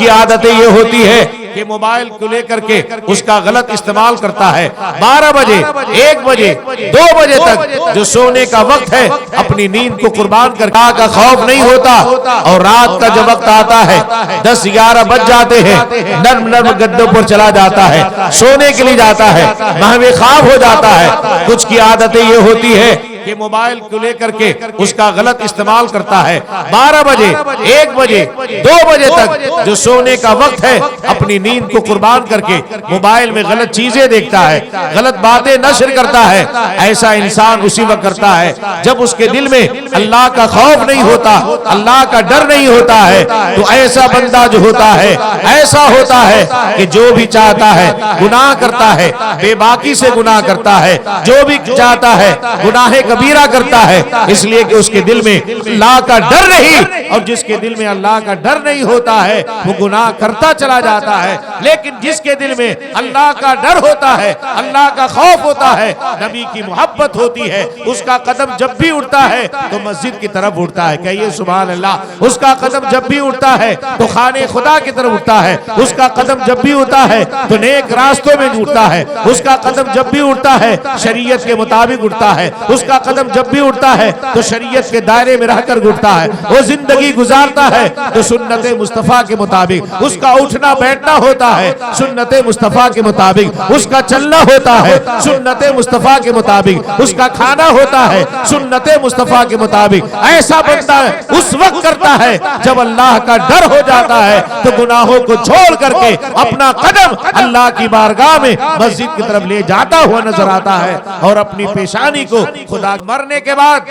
की आदतें ये होती है कि मोबाइल को लेकर के उसका गलत इस्तेमाल करता है। 12 बजे, 1 बजे, 2 बजे तक जो सोने का वक्त है अपनी नींद को कुर्बान कर का खौफ नहीं होता, और रात का जब वक्त आता है 10-11 बज जाते हैं, नर्म नर्म गद्दों पर चला जाता है, सोने के लिए जाता है, महवे ख्वाब हो जाता है। कुछ की आदतें ये होती है कि मोबाइल को लेकर के उसका गलत इस्तेमाल करता है। 12 बजे, 1 बजे, 2 बजे तक जो सोने का वक्त है अपनी नींद को कुर्बान करके मोबाइल में गलत चीजें देखता है, गलत बातें नशर करता है। ऐसा इंसान उसी वक्त करता है जब उसके दिल में अल्लाह का खौफ नहीं होता, अल्लाह का डर नहीं होता है। तो ऐसा बंदा जो होता है, ऐसा होता है कि जो भी चाहता है गुनाह करता है, बेबाकी से गुनाह करता है, जो भी चाहता है गुनाह कबीरा करता है, इसलिए कि उसके दिल में अल्लाह का डर नहीं। और जिसके दिल में अल्लाह का डर नहीं होता है वो गुनाह करता चला जाता है। लेकिन जिसके दिल में अल्लाह का डर होता है, अल्लाह का खौफ होता है, नबी की मोहब्बत होती है, उसका कदम जब भी उठता है तो मस्जिद की तरफ उठता है। कहिए सुभान अल्लाह। उसका कदम जब भी उठता है तो खाने खुदा की तरफ उठता है। उसका कदम जब भी उठता है तो नेक रास्तों में उठता है। उसका कदम जब भी उठता है शरीयत के मुताबिक उठता है। उसका कदम जब भी उठता है तो शरीयत के दायरे में रहकर उठता है। वो जिंदगी गुजारता है तो सुन्नत मुस्तफा के मुताबिक। उसका उठना बैठना होता है सुन्नत मुस्तफा के मुताबिक। उसका चलना होता है सुन्नत मुस्तफा के मुताबिक। उसका खाना होता है सुन्नत मुस्तफा के मुताबिक। ऐसा बंदा उस वक्त करता है जब अल्लाह का डर हो जाता है तो गुनाहों को छोड़ करके अपना कदम अल्लाह की बारगाह में मस्जिद की तरफ ले जाता हुआ नजर आता है और अपनी पेशानी को खुदा। मरने के बाद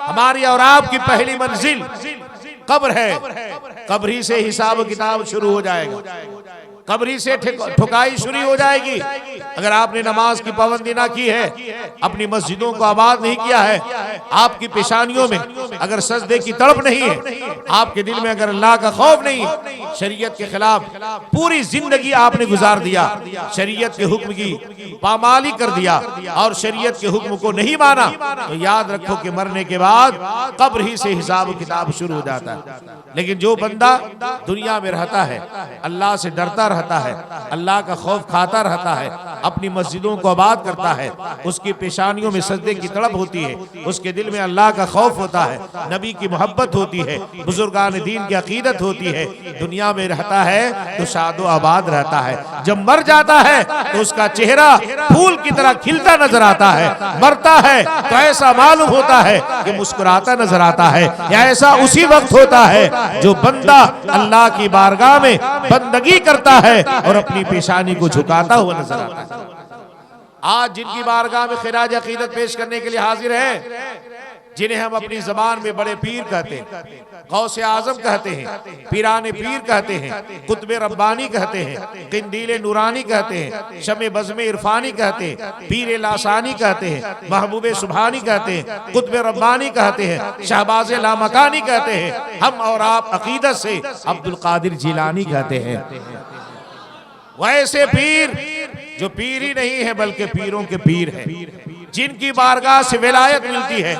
हमारी और आपकी पहली मंजिल कब्र है। कब्र ही से हिसाब किताब शुरू हो जाएगा, कब्र ही से ठुकाई शुरू हो जाएगी। अगर आपने नमाज की पाबंदी ना की है, अपनी मस्जिदों को आबाद नहीं किया है, आपकी पेशानियों में अगर सजदे की तड़प नहीं है, आपके दिल में अगर अल्लाह का खौफ नहीं, शरीयत के खिलाफ पूरी जिंदगी आपने गुजार दिया, शरीयत के हुक्म की पामाली कर दिया और शरीयत के हुक्म को नहीं माना, तो याद रखो कि मरने के बाद कब्र ही से हिसाब किताब शुरू हो जाता है। लेकिन जो बंदा दुनिया में रहता है, अल्लाह से डरता रहता है, अल्लाह का खौफ खाता रहता है, अपनी मस्जिदों को आबाद करता है, उसकी पेशानियों में सजदे की तड़प होती है, उसके दिल में अल्लाह का खौफ होता है, नबी की मोहब्बत होती है, बुजुर्गान दीन की अकीदत होती है, दुनिया में रहता है तो शादो आबाद रहता है। जब मर जाता है तो उसका चेहरा फूल की तरह खिलता नजर आता है। मरता है तो ऐसा मालूम होता है कि मुस्कुराता नजर आता है। या ऐसा उसी वक्त होता है जो बंदा अल्लाह की बारगाह में बंदगी करता है और अपनी पेशानी को झुकाता हुआ नजर आता है। आज जिनकी बारगाह में खिराज अकीदत पेश करने के लिए हाजिर है, जिन्हें हम अपनी जबान में बड़े पीर कहते हैं, गौसे आजम कहते हैं, पीराने पीर कहते हैं, कुतबे रब्बानी कहते हैं, किंदीले नूरानी कहते हैं, शमे बज़्मे इरफानी कहते हैं, पीरे लासानी कहते हैं, महबूबे सुभानी कहते हैं, कुतबे रब्बानी कहते हैं, शहबाज़े लामकानी कहते हैं। हम और आप अकीदत से अब्दुल कादिर जिलानी कहते हैं। वैसे पीर जो पीर ही नहीं है बल्कि पीरों के पीर है, जिनकी बारगाह से विलायत मिलती है,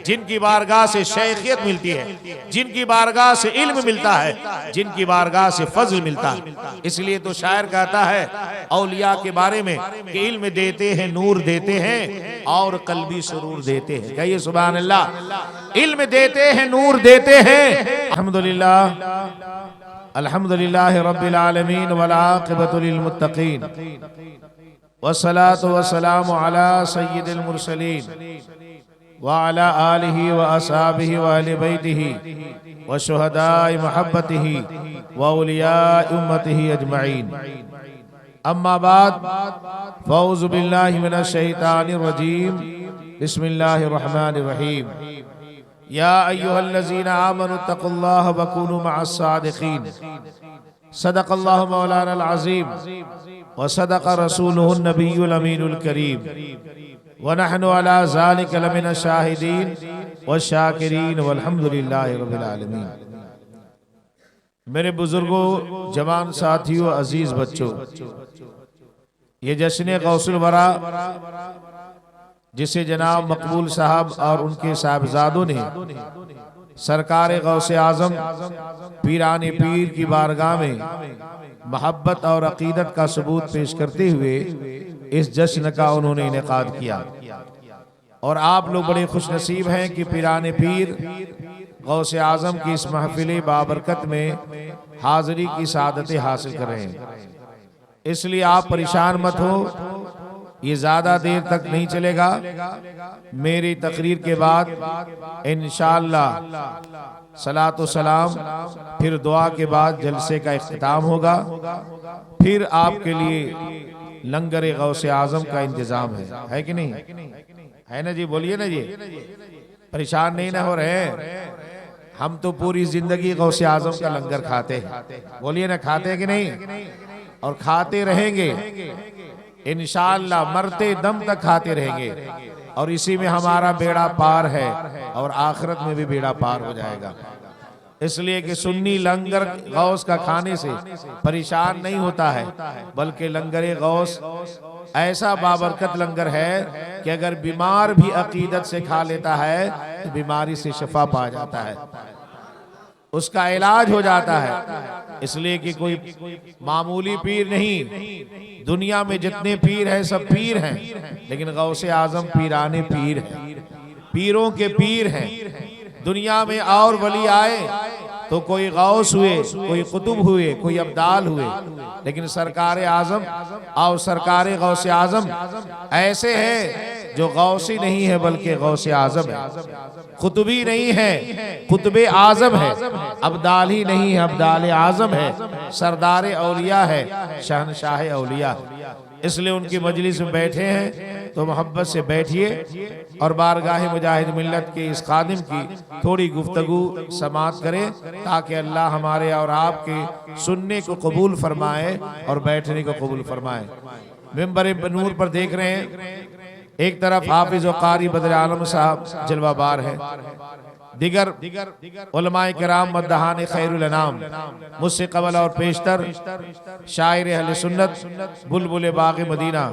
जिनकी बारगाह से शेखियत मिलती है, जिनकी बारगाह से इल्म मिलता है, जिनकी बारगाह से फजल मिलता है। इसलिए तो शायर कहता है औलिया के बारे में कि इल्म देते हैं, नूर देते हैं और कल्बी सुरूर देते हैं। कहिए सुभान अल्लाह। इल्म देते हैं, नूर देते हैं। अल्हम्दुलिल्लाह अल्हम्दुलिल्लाह रब्बिल आलमीन वल आक़िबतु लिल मुत्तक़ीन वस्सलातु वस्सलामु अला सय्यिदिल मुरसलीन व अला आलिहि व असहाबिहि व अहले बैतिहि व शुहदाए महब्बतिहि व औलियाए उम्मतिहि अजमईन। अम्मा बाद फ़ौज़ु बिल्लाहि मिनश शैतानिर रजीम। बिस्मिल्लाहिर रहमानिर रहीम। या अय्युहल्लज़ीना आमनु तक़ुल्लाह व कूनू मअस सादिक़ीन। सदक़ल्लाहु मौलाना अल-अज़ीम व सदक़ रसूलुहुन नबियुल अमीनुल करीम व नहनु अला ज़ालिका लमिन शाहिदीन व शाकिरीन वल्हम्दुलिल्लाहि रब्बिल आलमीन। मेरे बुजुर्गों, जवान साथियों, अजीज बच्चों, ये जश्न गौसुल वरा जिसे जनाब मकबूल साहब और उनके साहबजादों ने सरकार गौसे आजम पीराने पीर की बारगाह में मोहब्बत और अकीदत का सबूत पेश करते हुए इस जश्न का उन्होंने इनेकाद किया। और आप लोग बड़े खुशनसीब हैं कि पीराने पीर गौसे आजम की इस महफिल बाबरकत में हाजिरी की सादतें हासिल कर रहे हैं। इसलिए आप परेशान मत हो, ये ज्यादा देर तक नहीं चलेगा। मेरी तकरीर के बाद इंशाअल्लाह सलातो सलाम फिर दुआ के बाद जलसे का इख्तिताम होगा। फिर आपके लिए लंगर गौसे आजम का इंतजाम है कि नहीं? है ना जी? बोलिए ना जी, परेशान नहीं ना हो रहे। हम तो पूरी जिंदगी गौसे आजम का लंगर खाते हैं। बोलिए ना, खाते हैं कि नहीं? और खाते रहेंगे इंशाअल्लाह, मरते दम तक खाते रहेंगे। और इसी में हमारा बेड़ा पार है और आखिरत में भी बेड़ा पार हो जाएगा। इसलिए कि सुन्नी लंगर गौस का खाने से परेशान नहीं होता है, बल्कि लंगर गौस ऐसा बाबरकत लंगर है कि अगर बीमार भी अकीदत से खा लेता है तो बीमारी से शफा पा जाता है, उसका इलाज हो जाता है। इसलिए कि कोई मामूली पीर नहीं, दुनिया में जितने पीर हैं सब पीर हैं, लेकिन गौसे आजम पीराने पीर हैं, पीरों के पीर हैं। दुनिया में और वली आए तो कोई गौस हुए, कोई कुतुब हुए, कोई अब्दाल हुए, लेकिन सरकार आजम और सरकार गौसे आजम ऐसे हैं जो गौसी नहीं है बल्कि गौसे आजम है, कुतुबी नहीं है, कुतुबे आजम है, अब्दाल ही नहीं है, अब्दाल आजम है, सरदार औलिया है, शहनशाह औलिया। इसलिए उनकी मजलिस में बैठे हैं तो मोहब्बत से बैठिए और बारगाह मुजाहिद मिल्लत के इस खादिम की थोड़ी गुफ्तगू समात करें, ताकि अल्लाह हमारे और आपके सुनने को कबूल फरमाए और बैठने को कबूल फरमाए। मिंबर नूर पर देख रहे हैं, एक तरफ हाफिज और कारी बदर आलम साहब जलवाबार है, दिगर उलमाए किराम मद्दहान खैरुल अनाम मुझसे कबल और पेशतर शायर अहले सुन्नत बुलबुल बाग मदीना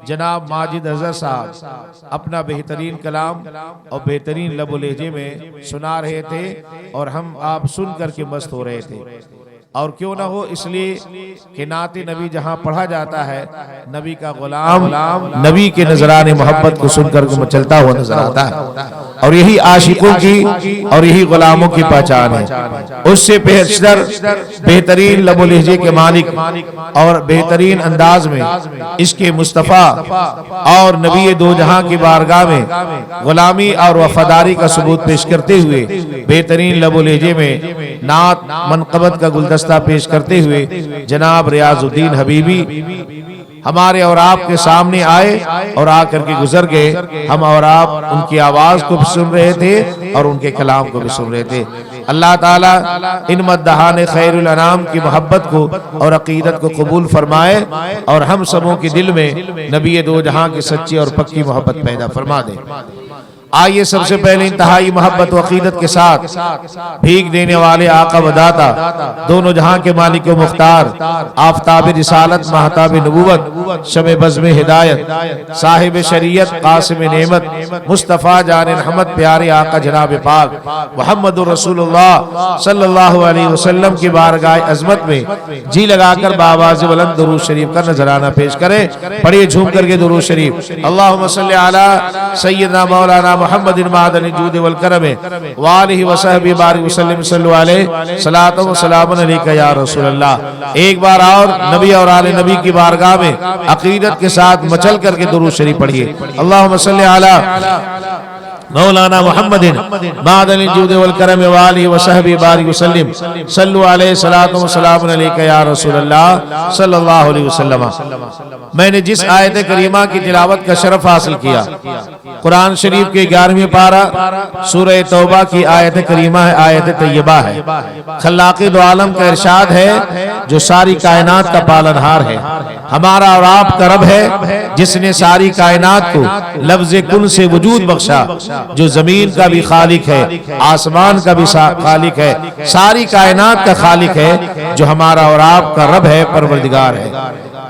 जनाब माजिद अजहर साहब अपना बेहतरीन कलाम और बेहतरीन लबो लहजे में सुना रहे थे और हम आप सुन करके मस्त हो रहे थे। और क्यों ना हो, इसलिए कि नाते नबी जहां पढ़ा जाता है, नबी का गुलाम नबी के नजराने मोहब्बत को सुनकर चलता हुआ नजर आता है। और यही आशिकों की और यही गुलामों की पहचान है। उससे बेहतर बेहतरीन लबो लहजे के मालिक और बेहतरीन अंदाज में इसके मुस्तफ़ा और नबी दो जहां की बारगाह में गुलामी और वफादारी का सबूत पेश करते हुए बेहतरीन लबो लहजे में नात मनकबत का गुलदस्ता पेश करते हुए जनाब रियाजुद्दीन हबीबी हमारे और आपके सामने आए और आकर के गुजर गए। हम और आप उनकी आवाज को भी सुन रहे थे और उनके कलाम को भी सुन रहे थे। अल्लाह ताला इन मद्दहान खैरुल अनाम की मोहब्बत को और अकीदत को कबूल फरमाए और हम सबों के दिल में नबी दो जहां की सच्ची और पक्की मोहब्बत पैदा फरमा दे। आइए सबसे पहले इंतहाई मोहब्बत व अकीदत के साथ भीख देने वाले आका वदाता दोनों जहां के मालिक व मुख्तार आफताब रिसालत महताब नबूवत शब बज़्म हिदायत साहिब शरीयत कासिम नेमत मुस्तफ़ा जान रहमत प्यारे आका जनाब पाक मुहम्मदुर रसूलुल्लाह सल्लल्लाहु अलैहि वसल्लम की बारगाह अज़मत में जी लगाकर बावाज़ बुलंद दुरूद शरीफ का नजराना पेश करें। पढ़िए झूम करके दुरूद शरीफ। अल्लाहुम्मा सल्लि अला सय्यिदना मौलाना मुहम्मदिन मादन जूद वल करम वालिहि व सहबी बारिक वसल्लम सल्लु अलैहि सलातो व सलामुन अलैका या रसूल अल्लाह। एक बार और नबी और आले नबी की बारगाह में अकीदत के साथ मचल करके दुरूद शरीफ पढ़िए। अल्लाहुम्मा सल्लि अला मौलाना मुहम्मदिन मादन जूद वल करम वालिहि व सहबी बारिक वसल्लम सल्लु अलैहि सलातो व सलामुन अलैका या रसूल अल्लाह सल्लल्लाहु अलैहि वसल्लम। मैंने जिस आयत करीमा की तिलावत का शरफ हासिल किया, कुरान शरीफ के 11वें पारा सूरह तौबा की आयत करीमा है, आयत तैयबा है। खल्लाक़े दो आलम का इरशाद है जो सारी कायनात का पालनहार है, हमारा और आपका रब है जिसने सारी कायनात को लफ्ज़ कुन से वजूद बख्शा, जो जमीन का भी खालिक है, आसमान का भी खालिक है, सारी कायनात का खालिक है, जो हमारा और आपका रब है, परवरदिगार है।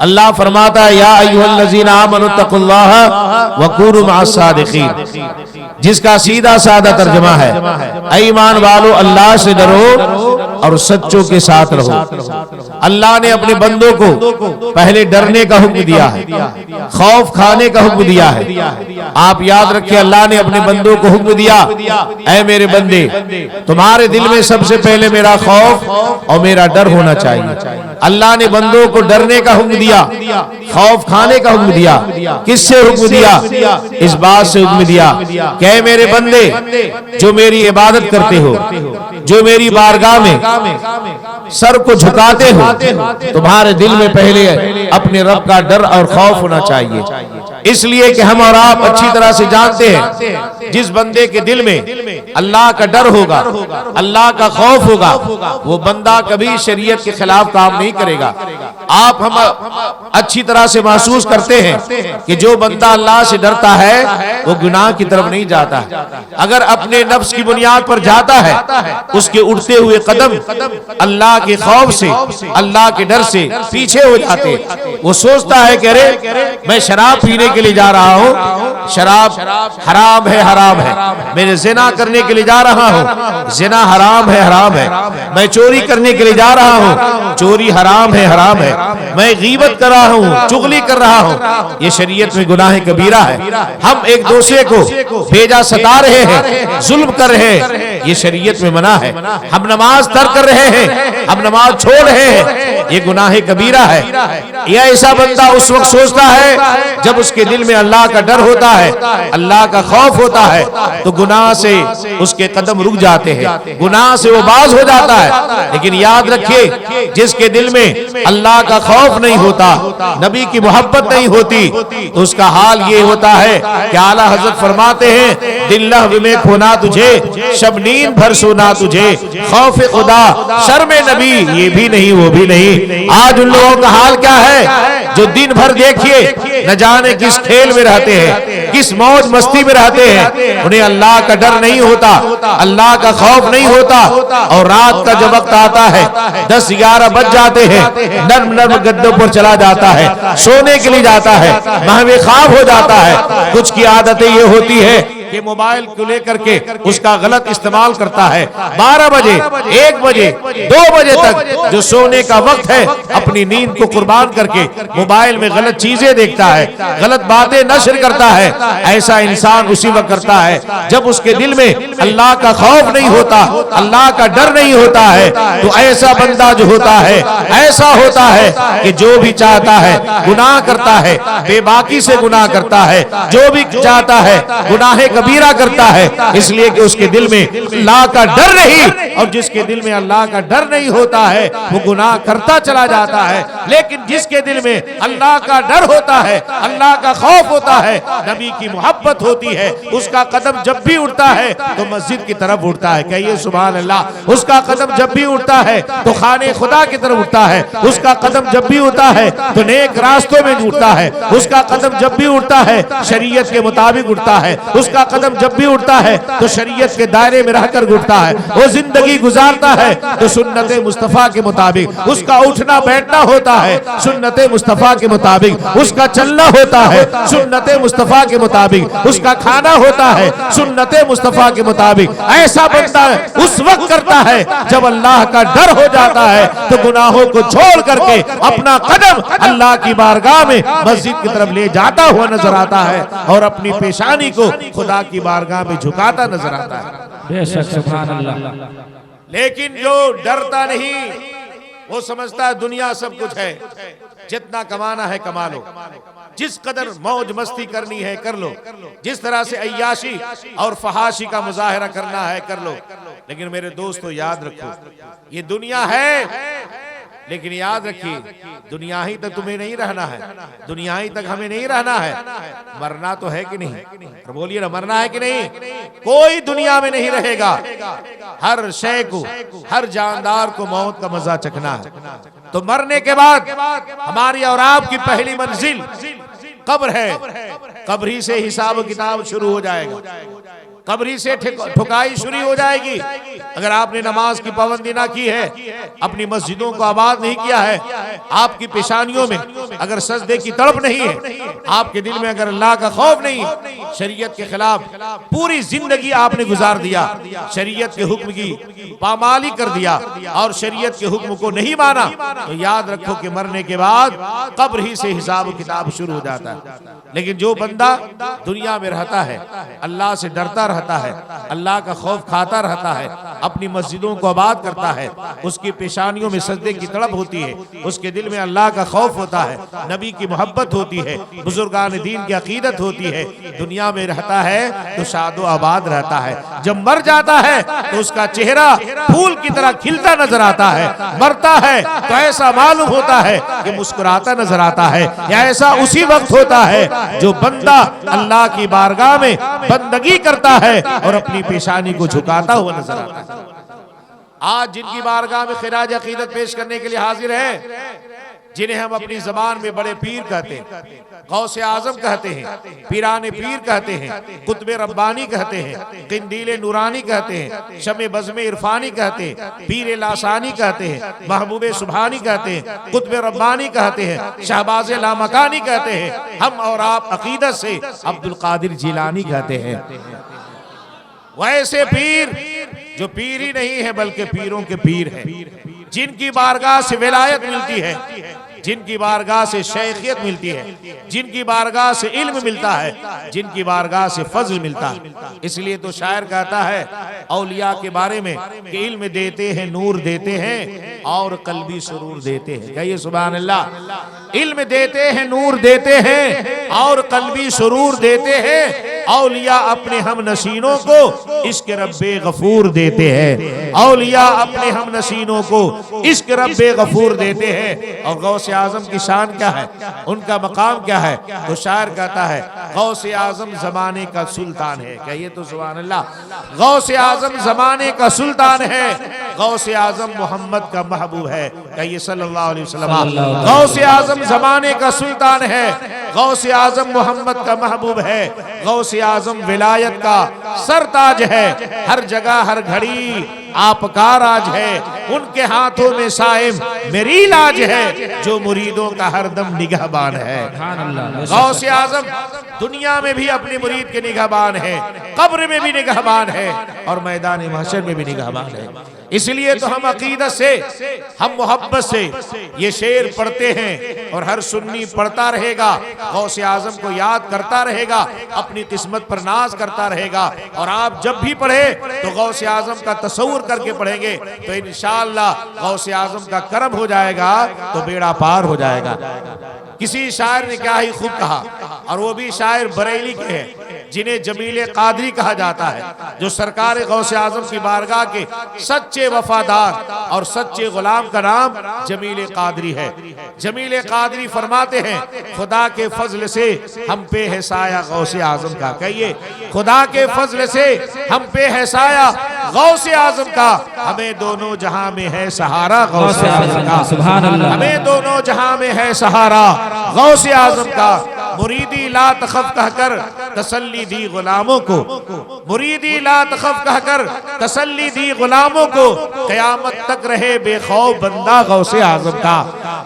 अल्लाह फरमाता है, या अय्युहल्लज़ीना आमनु तक़ुल्लाह व कूनू मअस सादिक़ीन, जिसका सीधा साधा तर्जुमा है, ऐ ईमान वालो अल्लाह से डरो और सच्चों के साथ रहो। अल्लाह ने अपने बंदों को पहले डरने का हुक्म दिया है, खौफ खाने का हुक्म दिया है। आप याद रखिए, अल्लाह ने अपने बंदों को हुक्म दिया, ऐ मेरे बंदे, तुम्हारे दिल में सबसे पहले मेरा खौफ और मेरा डर होना चाहिए। अल्लाह ने बंदों को डरने का हुक्म दिया, खौफ खाने का हुक्म दिया। किससे हुक्म दिया? इस बात से हुक्म दिया कि ऐ मेरे बंदे, जो मेरी इबादत करते हो, जो मेरी बारगाह में सर को झुकाते हो, तुम्हारे दिल में पहले अपने रब का डर और खौफ होना चाहिए। इसलिए कि हम और आप अच्छी तरह से जानते हैं, जिस बंदे के दिल में अल्लाह का डर होगा, अल्लाह का खौफ होगा, वो बंदा कभी शरीयत के खिलाफ काम नहीं करेगा। आप हम अच्छी तरह से महसूस करते हैं कि जो बंदा अल्लाह से डरता है वो गुनाह की तरफ नहीं जाता। अगर अपने नफ्स की बुनियाद पर जाता है, उसके उठते हुए कदम अल्लाह के खौफ से, अल्लाह के डर से पीछे हो जाते। वो सोचता है कि अरे मैं शराब पीने के लिए जा रहा हूँ, शराब हराम है, हराम है। मैं जिना करने के लिए जा रहा हूँ, जिना हराम है, हराम है। मैं चोरी करने के लिए जा रहा हूँ, चोरी हराम है, हराम है। मैं गीबत कर रहा हूँ, चुगली कर रहा हूँ, ये शरीयत में गुनाह कबीरा है। हम एक दूसरे को बेजा सता रहे हैं, जुल्म कर रहे हैं, ये शरीयत में मना है। हम नमाज तर्क कर रहे हैं, हम नमाज छोड़ रहे हैं, ये गुनाह कबीरा है। यह ऐसा बंदा उस वक्त सोचता है जब उसके दिल में अल्लाह का डर होता है, अल्लाह का खौफ होता है, तो गुनाह से उसके कदम रुक जाते हैं, गुनाह से वो बाज हो जाता है। लेकिन याद रखिए, जिसके दिल में अल्लाह का खौफ नहीं होता, नबी की मोहब्बत नहीं होती, तो उसका हाल ये होता है कि आला हजरत फरमाते हैं, दिल लहव में खोना तुझे, शब नींद भर सोना तुझे, खौफ खुदा शर्म नबी ये भी नहीं वो भी नहीं। आज उन लोगों का हाल क्या है जो दिन भर देखिए न जाने किस खेल में रहते हैं, किस मौज मस्ती में रहते हैं, उन्हें अल्लाह का डर नहीं होता, अल्लाह का खौफ नहीं होता। और रात का जब वक्त आता है 10-11 बज जाते हैं, नर्म नर्म गद्दों पर चला जाता है, सोने के लिए जाता है, महवे ख्वाब हो जाता है। कुछ की आदतें ये होती है कि मोबाइल को लेकर के उसका गलत इस्तेमाल करता है। 12 बजे, 1 बजे, 2 बजे तक जो सोने का वक्त है, अपनी नींद को कुर्बान करके मोबाइल में गलत चीजें देखता है, गलत बातें नशर करता है। ऐसा इंसान उसी वक्त करता है जब उसके दिल में अल्लाह का खौफ नहीं होता, अल्लाह का डर नहीं होता है। तो ऐसा बंदा जो होता है, ऐसा होता है कि जो भी चाहता है गुनाह करता है, बेबाकी से गुनाह करता है, जो भी चाहता है गुनाह कबीरा करता है, इसलिए कि उसके दिल में अल्लाह का डर नहीं। और जिसके दिल में अल्लाह का डर नहीं होता है वो गुनाह करता चला जाता है। लेकिन जिसके दिल में अल्लाह का डर होता है, अल्लाह का खौफ होता है, नबी की मोहब्बत होती है, उसका कदम जब भी उठता है तो मस्जिद की तरफ उठता है। कहिए सुभान अल्लाह। उसका कदम जब भी उठता है तो खाने खुदा की तरफ उठता है, उसका कदम जब भी उठता है तो नेक रास्तों में उठता है, उसका कदम जब भी उठता है शरीयत के मुताबिक उठता है, उसका कदम जब भी उठता है तो शरीयत के दायरे में रहकर उठता है। वो जिंदगी गुजारता है तो सुन्नत मुस्तफा के मुताबिक, उसका उठना बैठना होता है सुन्नत मुस्तफा के मुताबिक, उसका चलना होता है सुन्नत मुस्तफा के मुताबिक, उसका खाना होता है सुन्नत मुस्तफा के मुताबिक। ऐसा बंदा उस वक्त करता है जब अल्लाह का डर हो जाता है, तो गुनाहों को छोड़ करके अपना कदम अल्लाह की बारगाह में मस्जिद की तरफ ले जाता हुआ नजर आता है और अपनी पेशानी को खुदा की बारगाह में झुकाता नजर आता है। बेशक सुभान अल्लाह। लेकिन जो डरता नहीं, वो समझता है दुनिया सब कुछ है, जितना कमाना है कमा लो, जिस कदर मौज मस्ती करनी है कर लो, जिस तरह से अय्याशी और फहाशी का मुजाहरा करना है कर लो। लेकिन मेरे दोस्तों याद रखो, ये दुनिया है, लेकिन याद रखिए दुनिया ही तक तुम्हें नहीं रहना है, दुनिया ही तक हमें नहीं रहना है, मरना तो है कि नहीं? तो बोलिए ना, मरना है कि नहीं? कोई दुनिया में नहीं रहेगा। हर शय को, हर जानदार को मौत का मजा चखना है। तो मरने के बाद हमारी और आपकी पहली मंजिल कब्र है, कब्र ही से हिसाब किताब शुरू हो जाएगा। कब्री से ठुकाई शुरू हो जाएगी। अगर आपने नमाज की पाबंदी ना की है, अपनी मस्जिदों को आबाद नहीं किया है, आपकी पेशानियों में अगर सजदे की तड़प नहीं है, आपके दिल में अगर अल्लाह का खौफ नहीं, शरीयत के खिलाफ पूरी जिंदगी आपने गुजार दिया, शरीयत के हुक्म की पामाली कर दिया और शरीयत के हुक्म को नहीं माना, तो याद रखो कि मरने के बाद कब्र ही से हिसाब किताब शुरू हो जाता है। लेकिन जो बंदा दुनिया में रहता है, अल्लाह से डरता रहता है, अल्लाह का खौफ खाता रहता है, अपनी मस्जिदों को आबाद करता है, उसकी पेशानियों में सजदे की तड़प होती है, उसके दिल में अल्लाह का खौफ होता है, नबी की मोहब्बत होती है, बुजुर्गान दीन की अकीदत होती है, दुनिया में रहता है तो शादो आबाद रहता है। जब मर जाता है तो उसका चेहरा फूल की तरह खिलता नजर आता है, मरता है तो ऐसा मालूम होता है कि मुस्कुराता नजर आता है। या ऐसा उसी वक्त होता है जो बंदा अल्लाह की बारगाह में बंदगी करता है और अपनी पेशानी को झुकाता हुआ नजर आता है। आज जिनकी बारगाह में खिराज अकीदत पेश करने के लिए हाजिर है, जिन्हें हम अपनी जबान में बड़े पीर कहते हैं, गौसे आजम कहते हैं, पीराने पीर कहते हैं, कुतबे रब्बानी कहते हैं, किंदीले नूरानी कहते हैं, शमे बज़्मे इरफानी कहते हैं, पीरे लासानी कहते हैं, महबूबे सुभानी कहते हैं, कुतबे रब्बानी कहते हैं, शहबाज़े लामकानी कहते हैं, हम और आप अकीदत से अब्दुल कादिर जिलानी कहते हैं। वैसे पीर जो पीर ही नहीं है बल्कि पीरों के पीर है, जिनकी बारगाह से विलायत मिलती है, जिनकी बारगाह से शेखियत मिलती है, जिनकी बारगाह से इल्म मिलता है, जिनकी बारगाह से फजल मिलता है। इसलिए तो शायर कहता है औलिया के बारे में कि इल्म देते हैं, नूर देते हैं और कल्बी सुरूर देते हैं। कहिए सुभान अल्लाह। इल्म देते हैं, नूर देते हैं और कल्बी सुरूर देते हैं। औलिया अपने हम नशीनों को इश्क रब्बे गफूर देते हैं, औलिया अपने हम नशीनों को इश्क रब्बे गफूर देते हैं। और गौसे आजम की शान क्या है, उनका मकाम क्या है? तो शायर कहता है गौसे आजम जमाने का सुल्तान है। कहिए तो सुभान अल्लाह। गौसे आजम जमाने का सुल्तान है, गौसे आजम मोहम्मद का महबूब है। कहिए सल्लल्लाहु अलैहि वसल्लम। गौसे आजम जमाने का सुल्तान है, गौसे आजम मोहम्मद का महबूब है, गौसे आजम विलायत का सरताज है। हर जगह हर घड़ी आपका राज है, उनके हाथों में साइम मेरी लाज है, जो मुरीदों का हरदम निगहबान है। गौसे आजम दुनिया में भी अपने मुरीद के निगहबान है, कब्र में भी निगहबान है और मैदान महशर में भी निगहबान है। इसलिए तो हम अकीदत से, हम मोहब्बत से ये शेर पढ़ते हैं और हर सुन्नी पढ़ता रहेगा, गौसे आजम को याद करता रहेगा, अपनी किस्मत पर नाज करता रहेगा। और आप जब भी पढ़े तो गौसे आजम का तसव्वुर करके पढ़ेंगे तो इंशाअल्लाह गौसे आजम का करम हो जाएगा तो बेड़ा पार हो जाएगा। किसी शायर ने क्या ही खूब कहा, और वो भी शायर बरेली के हैं, जिन्हें जमीले कादरी कहा जाता है, जो सरकार गौसे आजम की बारगाह के सच्चे वफादार और सच्चे गुलाम का नाम जमीले कादरी है। जमीले कादरी फरमाते हैं खुदा के फजल से हम पे है साया गौसे आजम का। कहिए खुदा के फजल से हम पे है साया गौसे आजम का, हमें दोनों जहां में है सहारा गौसे आजम का। सुभान अल्लाह। हमें दोनों जहां में है सहारा गौसे आजम का। मुरीदी ला तखफ कहकर तसल्ली दी गुलामों को, मुरीदी ला तखफ कहकर तसल्ली दी गुलामों को, कयामत तक रहे बेखौफ बंदा गौसे आजम का।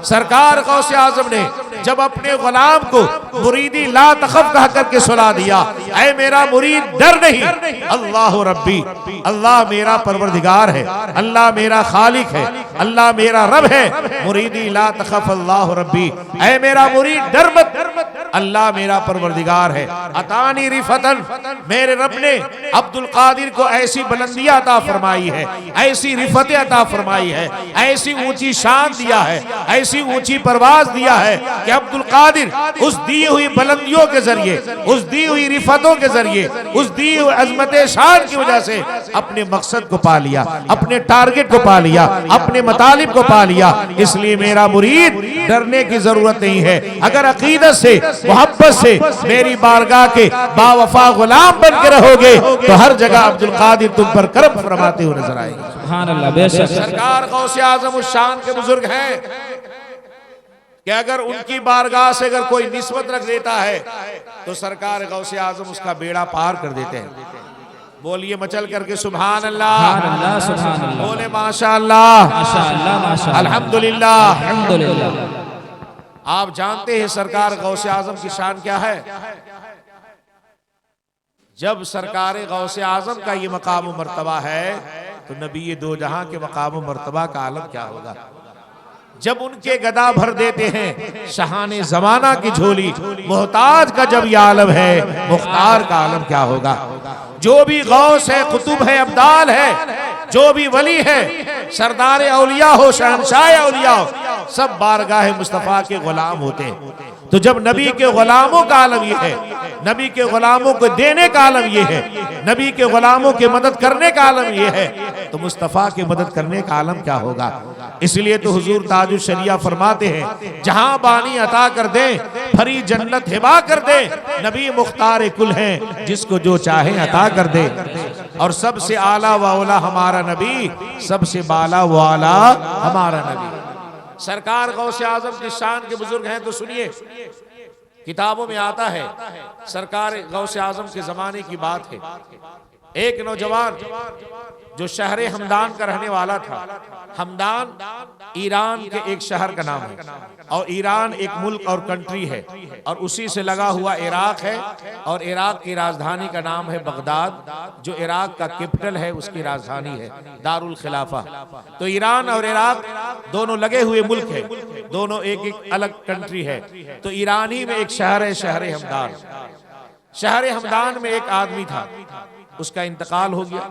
सरकार गौसे आजम ने जब अपने गुलाम को मुरीदी ला तखफ कह करके सुला दिया, ऐ मेरा मुरीद डर नहीं, अल्लाह रब्बी, अल्लाह मेरा परवरदिगार है, अल्लाह मेरा खालिक है, अल्लाह मेरा रब है। मुरीदी ला तखफ अल्लाह रब्बी, ऐ मेरा मुरीद डर मत, अल्लाह मेरा परवरदिगार है। अतानी रिफतन, मेरे रब ने अब्दुल कादिर को ऐसी बुलंदियां अता फरमाई है, ऐसी रिफतें अता फरमाई है, ऐसी ऊंची शान दिया है, ऐसी ऊंची परवाज दिया है कि अब्दुल कादिर उस दी हुई बुलंदियों के जरिए, उस दी हुई रिफतों के जरिए, उस दी हुई अजमत शान की वजह से अपने मकसद को पा लिया, अपने टारगेट को पा लिया, अपने मतालिब को पा लिया। इसलिए मेरा मुरीद डरने की जरूरत नहीं है। अगर अकीदत से, मोहब्बत से मेरी बारगाह के बावफा गुलाम बन के रहोगे तो हर जगह अब्दुल कादिर तुम पर करम फरमाते हुए नजर आएंगे। सुभान अल्लाह। बेशक सरकार गौसे आजम उस शान के बुजुर्ग हैं कि अगर उनकी बारगाह से अगर कोई निस्बत रख देता है तो सरकार गौसे आजम उसका बेड़ा पार कर देते हैं। बोलिए मचल करके सुभान अल्लाह, सुभान अल्लाह, सुभान अल्लाह। बोले माशाअल्लाह, माशाअल्लाह, माशाअल्लाह, अल्हम्दुलिल्लाह। अल्हम्दुलिल्लाह। आप जानते हैं सरकार गौसे आजम की शान क्या है? जब सरकार गौसे आजम का ये मकाम मर्तबा है तो नबी दो जहां के मकाम मर्तबा का आलम क्या होगा? जब उनके गदा भर देते हैं शहाने जमाना की झोली, मोहताज का जब यह आलम है, मुख्तार का आलम क्या होगा? जो भी गौस है, कुतुब है, अब्दाल है, जो भी वली है, सरदार औलिया हो, शहंशाह औलिया हो, सब बारगाह मुस्तफा के गुलाम होते हैं। तो जब नबी के गुलामों का आलम ये है, नबी के गुलामों को देने का आलम ये है, नबी के गुलामों की मदद करने का आलम ये है, तो मुस्तफ़ा की मदद करने का आलम क्या होगा? इसलिए तो हुजूर ताजुल शरिया फरमाते हैं, जहां बानी अता कर दे, फरी जन्नत हिबा कर दे, नबी मुख्तार कुल हैं, जिसको जो चाहे अता कर दे। और सबसे आला व औला हमारा नबी, सबसे बाला व आला हमारा नबी। सरकार गौसे आजम की शान के बुजुर्ग हैं तो सुनिए, किताबों में आता है सरकार गौसे आजम के जमाने की बात है। एक नौजवान जो शहर हमदान का रहने वाला था, हमदान ईरान के एक शहर का नाम है, और ईरान एक मुल्क और कंट्री है, और उसी से लगा हुआ इराक है, और इराक की राजधानी का नाम है बगदाद, जो इराक का कैपिटल है, उसकी राजधानी है दारुल खिलाफा। तो ईरान और इराक दोनों लगे हुए मुल्क है, दोनों एक एक अलग कंट्री है। तो ईरानी में एक शहर है, शहर हमदान। शहर हमदान में एक आदमी था, उसका इंतकाल हो गया।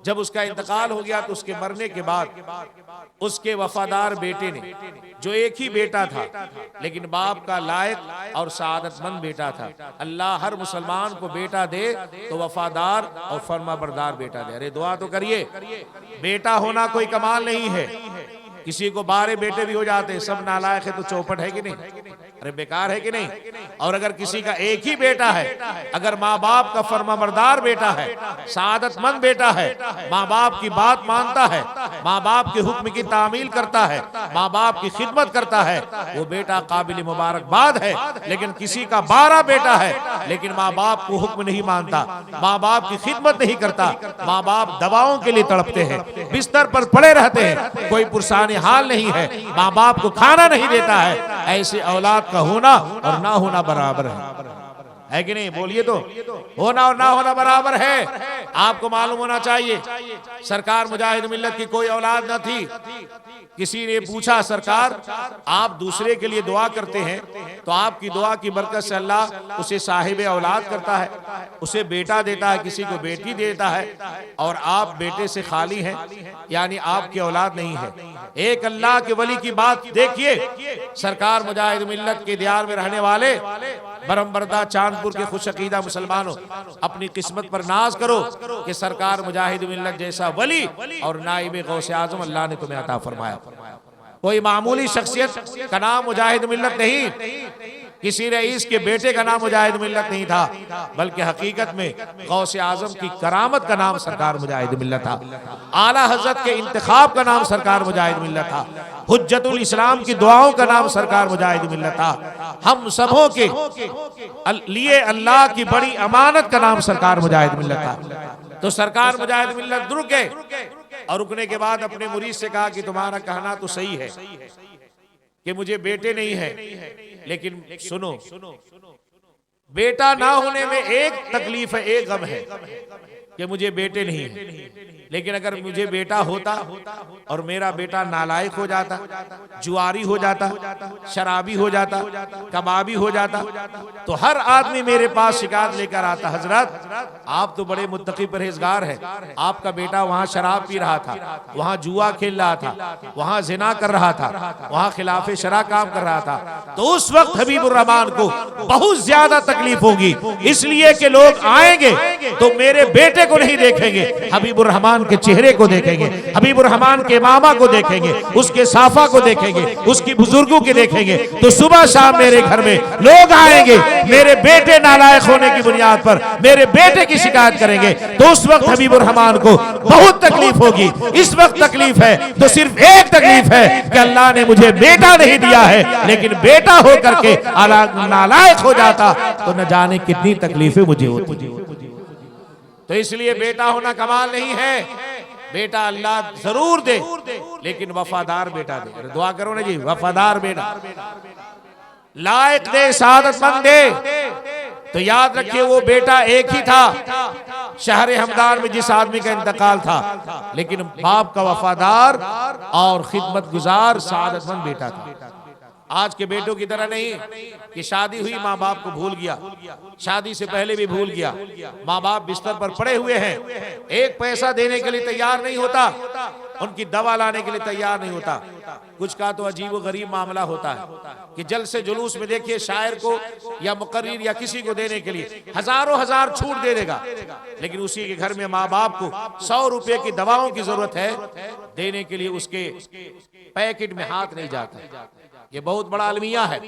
जब उसका इंतकाल हो गया तो उसके मरने के बाद उसके वफादार बेटे ने, जो एक ही बेटा था लेकिन बाप का लायक और सआदतमंद बेटा था, अल्लाह हर मुसलमान को बेटा दे तो वफादार और फर्माबरदार बेटा दे। अरे दुआ तो करिए, बेटा होना कोई कमाल नहीं है, किसी को 12 बेटे भी हो जाते हैं, सब नालायक है तो चौपट है कि नहीं? अरे बेकार है कि नहीं? और अगर किसी का एक ही बेटा है, अगर माँ बाप का फर्माबरदार बेटा है, सआदतमंद बेटा है, माँ बाप की बात मानता है, माँ बाप के हुक्म की तामील करता है, माँ बाप की खिदमत करता है, वो बेटा काबिल मुबारकबाद है। लेकिन किसी का 12 बेटा है लेकिन माँ बाप को हुक्म नहीं मानता, माँ बाप की खिदमत नहीं करता, माँ बाप दवाओं के लिए तड़पते हैं, बिस्तर पर पड़े रहते हैं, कोई पुरसाने हाल नहीं है, माँ बाप को खाना नहीं देता है, ऐसे औलाद का होना और ना होना बराबर है कि नहीं? बोलिए तो, होना और ना होना बराबर है। आपको मालूम होना चाहिए सरकार मुजाहिद मिल्लत की कोई औलाद न थी। किसी ने पूछा, सरकार आप दूसरे के लिए दुआ करते हैं तो आपकी दुआ की बरकत से अल्लाह उसे साहिब औलाद करता है, उसे बेटा देता है, किसी को बेटी देता है, और आप बेटे से खाली हैं, यानी आपकी औलाद नहीं है। एक अल्लाह के वली की बात देखिए, सरकार मुजाहिद मिल्लत के दियार में रहने वाले बरमबरदा चांदपुर के खुश अकीदा मुसलमानों, अपनी किस्मत पर नाज करो कि सरकार मुजाहिद मिल्लत जैसा वली और नाइब गौसे आजम अल्लाह ने तुम्हें अता फरमाया। कोई मामूली शख्सियत का नाम मुजाहिद मिल्लत नहीं, किसी रईस के बेटे का नाम मुजाहिद मिल्लत नहीं था, बल्कि हकीकत में गौसे आजम की करामत का नाम सरकार मुजाहिद मिल्लत था, आला हजरत के इंतखाब का नाम सरकार मुजाहिद मिल्लत था, हुज्जतुल इस्लाम की दुआओं का नाम सरकार मुजाहिद मिल्लत था, हम सबों के लिए अल्लाह की बड़ी अमानत का नाम सरकार मुजाहिद मिल्लत था। तो सरकार मुजाहिद मिल्लत रुक गए, और रुकने के बाद अपने मुरीद से कहा कि तुम्हारा कहना तो सही है कि मुझे बेटे नहीं है, लेकिन सुनो, बेटा ना होने में एक तकलीफ है, एक गम है कि मुझे बेटे नहीं है, लेकिन अगर मुझे बेटा होता और मेरा बेटा नालायक हो जाता, जुआरी हो जाता, शराबी हो जाता, कबाबी हो जाता, तो हर आदमी मेरे पास शिकायत लेकर आता, हजरत आप तो बड़े मुत्तकी परहेजगार हैं, आपका बेटा वहां शराब पी रहा था, वहां जुआ खेल रहा था, वहां जिना कर रहा था, वहां खिलाफे शरा काम कर रहा था। तो उस वक्त हबीबुर रहमान को बहुत ज्यादा तकलीफ होगी, इसलिए कि लोग आएंगे तो मेरे बेटे को नहीं देखेंगे, हबीबुर रहमान के चेहरे को देखेंगे, हबीबुर रहमान के मामा को देखेंगे, उसके साफा को देखेंगे, उसकी बुजुर्गों के देखेंगे। तो सुबह शाम मेरे घर में लोग आएंगे, मेरे बेटे नालायक होने की बुनियाद पर मेरे बेटे की शिकायत करेंगे, तो उस वक्त हबीबुर रहमान को बहुत तकलीफ होगी। इस वक्त तकलीफ है तो सिर्फ एक तकलीफ है कि अल्लाह ने मुझे बेटा नहीं दिया है, लेकिन बेटा होकर के नालायक हो जाता तो न जाने कितनी तकलीफें मुझे होती। तो इसलिए बेटा होना कमाल नहीं है, बेटा अल्लाह जरूर दे, लेकिन वफादार बेटा दे। अरे दुआ करो ना जी, वफादार बेटा लायक दे, सादतमंद दे। तो याद रखिए वो बेटा एक ही था शहर हमदान में जिस आदमी का इंतकाल था, लेकिन बाप का वफादार और खिदमत गुजार सादतमंद बेटा था। आज के बेटों की तरह नहीं कि शादी हुई माँ बाप को भूल गया, शादी से पहले भी भूल गया, माँ बाप बिस्तर पर पड़े हुए हैं, एक पैसा देने के लिए तैयार नहीं होता, उनकी दवा लाने के लिए तैयार नहीं होता। कुछ का तो अजीब व गरीब मामला होता है कि जल से जुलूस में देखिए शायर को या मुकर्रिर या किसी को देने के लिए हजारों हजार छूट दे देगा, लेकिन उसी के घर में माँ बाप को 100 रुपए की दवाओं की जरूरत है, देने के लिए उसके पैकेट में हाथ नहीं जाता। ये बहुत बड़ा अलमिया है।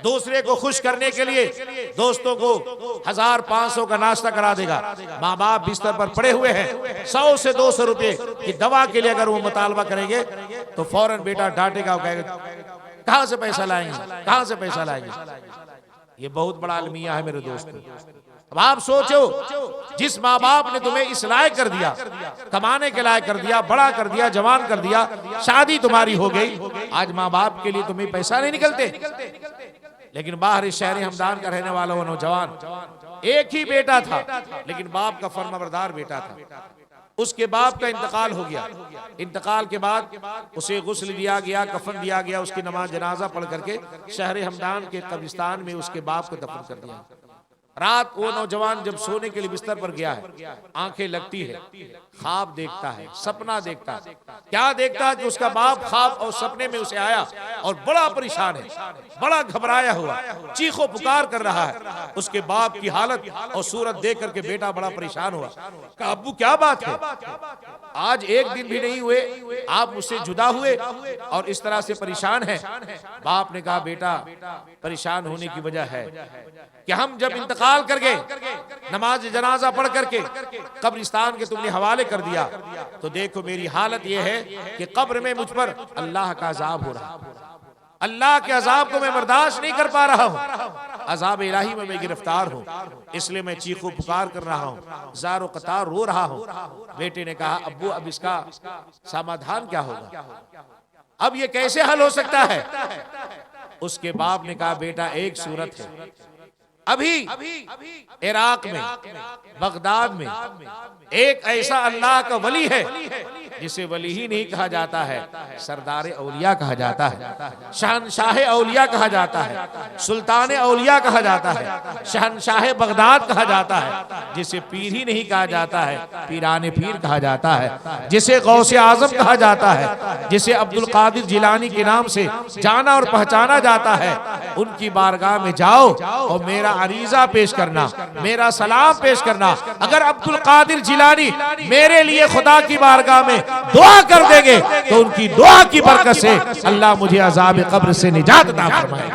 दूसरे को खुश करने के लिए दोस्तों को 1500 का नाश्ता करा देगा, माँ बाप बिस्तर पर पड़े हुए हैं, 100 से 200 रुपए की दवा के लिए अगर वो मुतालबा करेंगे तो फौरन बेटा डांटेगा, कहेगा कहां से पैसा लाएंगे, कहां से पैसा लाएंगे। ये बहुत बड़ा अलमिया है मेरे दोस्तों। अब आप सोचो, जिस माँ बाप ने तुम्हें इस लायक कर दिया, कमाने के लायक कर दिया, बड़ा कर दिया, जवान कर दिया, शादी तुम्हारी हो गई, आज माँ बाप के लिए तुम्हें पैसा नहीं निकलते। लेकिन बाहर शहर हमदान का रहने वाला वो नौजवान, एक ही बेटा था लेकिन बाप का फर्माबरदार बेटा था। उसके बाप का इंतकाल हो गया, इंतकाल के बाद उसे गुस्ल दिया गया, कफन दिया गया, उसकी नमाज जनाजा पढ़ करके शहर हमदान के कब्रिस्तान में उसके बाप को दफन कर दिया। रात वो नौजवान जब सोने के लिए बिस्तर पर गया है, आंखें लगती है, ख्वाब देखता है, सपना देखता है। क्या देखता है कि उसका बाप ख्वाब और सपने में उसे आया और बड़ा परेशान है, बड़ा घबराया हुआ, चीखो पुकार कर रहा है। उसके बाप की हालत और सूरत देख करके बेटा बड़ा परेशान हुआ। कहा अब्बू क्या बात है, आज एक दिन भी नहीं हुए आप मुझसे जुदा हुए और इस तरह से परेशान है। बाप ने कहा बेटा परेशान होने की वजह है कि हम जब इंतकाल कर गए, नमाज जनाजा पढ़ करके कब्रिस्तान के तुमने हवाले कर दिया, तो देखो मेरी हालत यह है कि कब्र में मुझ पर अल्लाह का अजाब हो रहा, अल्लाह के अजाब को मैं बर्दाश्त नहीं कर पा रहा हूँ, अजाब इलाही में मैं गिरफ्तार हूँ, इसलिए मैं चीखो पुकार कर रहा हूँ, ज़ारो कतार रो रहा हूँ। बेटे ने कहा अब्बू अब इसका समाधान क्या होगा, अब ये कैसे हल हो सकता है। उसके बाप ने कहा बेटा एक सूरत है, अभी इराक में बगदाद में एक ऐसा अल्लाह का वली है जिसे वली ही नहीं कहा जाता है, सरदार औलिया कहा जाता है, शहनशाह औलिया कहा जाता है, सुल्तान औलिया कहा जाता है, शहनशाह बगदाद कहा जाता है, जिसे पीर ही नहीं कहा जाता है, पीराने पीर कहा जाता है, जिसे गौसे आजम कहा जाता है, जिसे अब्दुल कादिर जिलानी के नाम से जाना और पहचाना जाता है। उनकी बारगाह में जाओ और मेरा अरीजा पेश करना, मेरा सलाम पेश करना। अगर अब्दुल कादिर जिलानी मेरे लिए खुदा की बारगाह में दुआ कर देंगे तो उनकी दुआ की बरकत से अल्लाह मुझे अजाब कब्र से निजात अता फरमाए।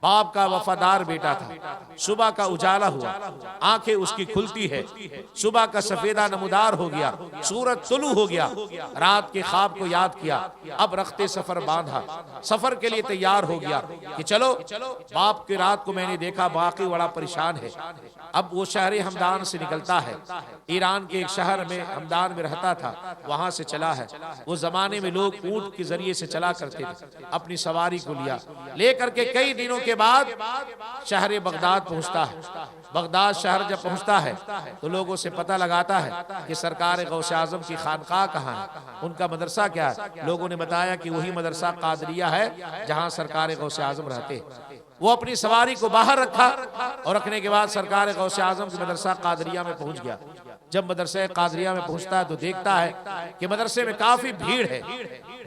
बाप का वफादार बेटा था, सुबह का उजाला हुआ, आंखें उसकी खुलती है, सुबह का सफेदा नमूदार हो गया, सूरज तुलू हो गया, रात के ख्वाब को याद किया, अब रखते सफर बांधा, सफर के लिए तैयार हो गया कि चलो बाप की रात को मैंने देखा बाकी बड़ा परेशान है। अब वो शहर हमदान से निकलता है, ईरान के एक शहर में हमदान में रहता था, वहां से चला है। वो जमाने में लोग ऊंट के जरिए से चला करते थे, अपनी सवारी को लिया, लेकर के कई दिनों के बाद शहर बगदाद पहुंचता है। बगदाद शहर जब पहुंचता है तो लोगों से पता लगाता है कि सरकार गौसे आजम की खानकाह कहाँ है, उनका मदरसा क्या है। लोगों ने बताया कि वही मदरसा कादरिया है जहां सरकार गौसे आजम रहते। वो अपनी सवारी को बाहर रखा और रखने के बाद सरकार गौसे आजम की मदरसा कादरिया में पहुंच गया। जब मदरसा कादरिया में पहुंचता है तो देखता है कि मदरसे में काफी भीड़ है,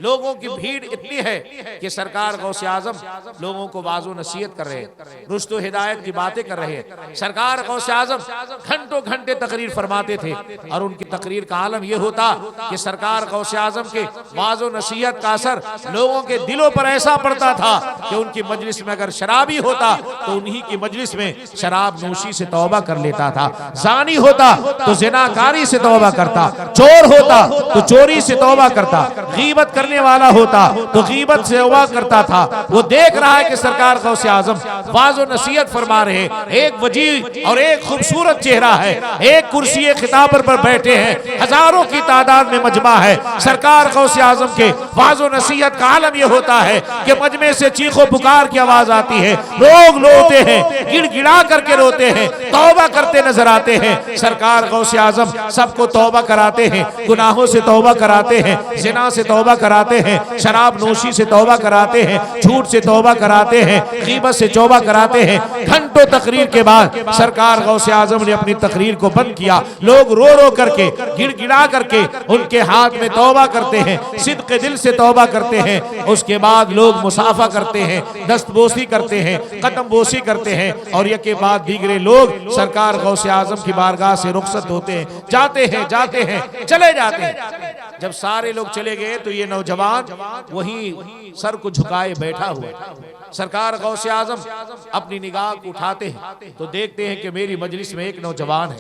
लोगों की भीड़ इतनी है कि सरकार गौसे आजम लोगों को वाजो नसीहत कर रहे हैं, रुश्तो हिदायत की बातें कर रहे हैं। सरकार गौसे आजम घंटों घंटे तकरीर फरमाते थे और उनकी तकरीर का आलम यह होता कि सरकार गौसे आजम के वाजो नसीहत का असर लोगों के दिलों पर ऐसा पड़ता था कि उनकी मजलिस में अगर शराबी होता तो उन्हीं की मजलिस में शराब नोशी से तौबा कर लेता था, जानी होता तो जिनाकारी से तौबा करता, चोर होता तो चोरी से तौबा करता, गीबत करने वाला होता तो गीबत से तौबा करता था। वो देख रहा है कि सरकार गौसे आजम वाज़ व नसीहत फरमा रहे, एक वजीर और एक खूबसूरत चेहरा है, एक कुर्सी खिताब पर बैठे हैं, हजारों की तादाद में मजमा है। सरकार गौसे आजम के वाज़ व नसीहत का आलम यह होता है कि मजमे से चीखो पुकार की आवाज आती है, लोग रोते हैं, गिड़गिड़ा करके रोते हैं, तौबा करते नजर आते हैं। सरकार गौसे आजम सबको तौबा कराते हैं, गुनाहों से तौबा कराते हैं, जिना से तौबा कराते हैं, शराब नोशी से तौबा कराते हैं, झूठ से तौबा कराते हैं, गीबत से तौबा कराते हैं। घंटों तकरीर के बाद सरकार गौसे आजम ने अपनी तकरीर को बंद किया। लोग रो रो करके, गिड़गिड़ा करके उनके हाथ में तौबा करते हैं, सिद्क़ दिल से तौबा करते हैं। उसके बाद लोग मुसाफा करते हैं, दस्तबोसी करते हैं, कदम बोसी करते हैं और यके बाद दीगरे लोग सरकार गौसे आजम की बारगाह से रुखसत होते हैं, जाते हैं, चले जाते हैं। जब सारे लोग चले गए तो ये नौजवान वहीं सर को झुकाए बैठा हुआ। सरकार गौसे आजम अपनी निगाह को उठाते हैं तो देखते हैं कि मेरी मजलिस में एक नौजवान है,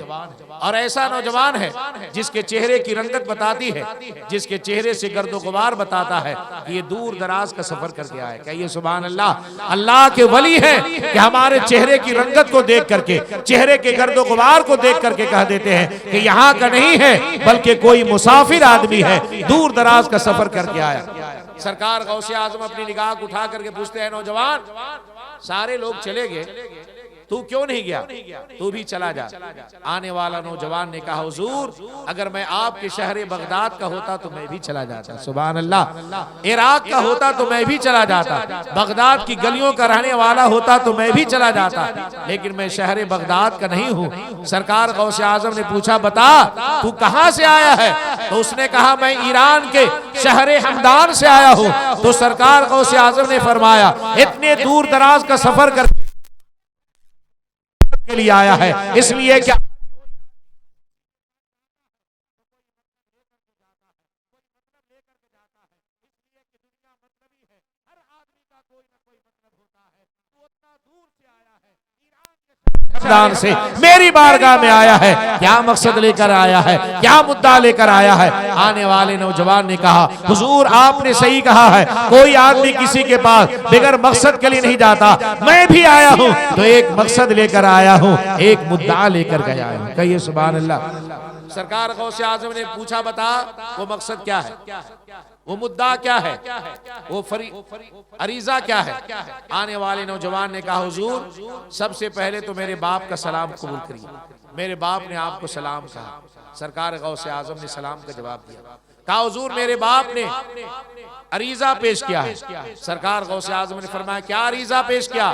और ऐसा नौजवान है जिसके चेहरे की रंगत बताती है, जिसके चेहरे से गर्दो गुबार बताता है कि ये दूर दराज का सफर करके आए। कहिए सुभान अल्लाह। अल्लाह के वली है कि हमारे चेहरे की रंगत को देख करके, चेहरे के गर्दो गुबार को देख करके कह देते हैं कि यहाँ का नहीं है बल्कि कोई मुसाफिर आदमी है, दूर दराज का सफर करके आया। सरकार गौसे आजम अपनी निगाह को उठा करके पूछते हैं, नौजवान सारे लोग चले गए, तू क्यों नहीं गया? तू भी चला जा। आने वाला नौजवान ने कहा, हुजूर अगर मैं आपके शहर बगदाद का होता तो मैं भी चला जाता, सुभान अल्लाह। इराक का होता तो मैं भी चला जाता, बगदाद की गलियों का रहने वाला होता तो मैं भी चला जाता, लेकिन मैं शहर बगदाद का नहीं हूँ। सरकार गौसे आजम ने पूछा, बता तू कहाँ से आया है? तो उसने कहा, मैं ईरान के शहर हमदान से आया हूँ। तो सरकार गौसे आजम ने फरमाया, इतने दूर दराज का सफर कर के लिए आया है, इसलिए क्या से मेरी बारगाह में आया है, क्या मकसद लेकर आया है, क्या मुद्दा लेकर आया है? आने वाले नौजवान ने कहा, हुजूर आपने सही कहा है, कोई आदमी किसी के पास बगैर मकसद के लिए नहीं जाता, मैं भी आया हूँ तो एक मकसद लेकर आया हूँ, एक मुद्दा लेकर गया हूँ। कहिए सुभान अल्लाह। सरकार गौसे आजम ने पूछा, बता वो मकसद क्या है, वो मुद्दा क्या है, वो अरीजा क्या है? आने वाले नौजवान ने कहा, हुजूर सबसे पहले तो मेरे बाप का सलाम कबूल करिए, मेरे बाप ने आपको सलाम कहा। सरकार गौसे आजम ने सलाम का जवाब दिया। कहा, हुजूर मेरे बाप ने अरीजा पेश किया है। सरकार गौसे आजम ने फरमाया, क्या अरीजा पेश किया?